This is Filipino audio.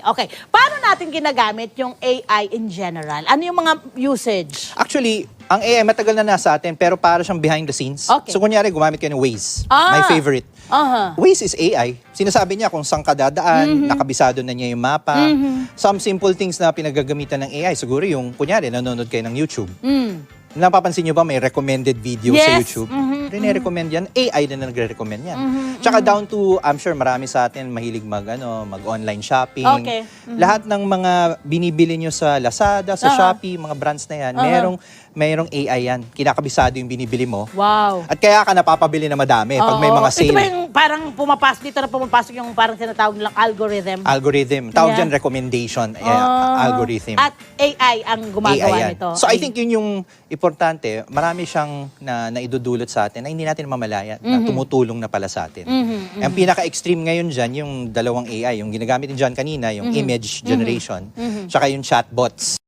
Okay. Paano natin ginagamit yung AI in general? Ano yung mga usage? Actually, ang AI matagal na nasa atin pero para siyang behind the scenes. Okay. So kunyari gumamit kayo ng Waze, Ah. my favorite. Aha. Waze is AI. Sinasabi niya kung saan ka dadaan, nakabisado na niya yung mapa. Some simple things na pinagagamitan ng AI, siguro yung kunyari nanonood kayo ng YouTube. Napapansin niyo ba may recommended video sa Yes. YouTube? Rine-recommend yan. AI na nagre-recommend yan. Tsaka down to, I'm sure marami sa atin mahilig mag-online shopping. Okay. Lahat ng mga binibili nyo sa Lazada, sa Shopee, mga brands na yan, merong AI yan. Kinakabisado yung binibili mo. Wow. At kaya ka napapabili na madami pag may Oo. mga sale. Ito ba yung parang pumapasok dito na pumapasok yung parang tinatawag nilang algorithm? Algorithm. Tawag Yeah. dyan recommendation. Algorithm. At AI ang gumagawa AI yan. nito. So I think yun yung importante. Marami siyang naidudulot sa atin na hindi natin mamalaya na tumutulong na pala sa atin. Ang pinaka-extreme ngayon dyan, yung dalawang AI, yung ginagamit din dyan kanina, yung image generation, tsaka yung chatbots.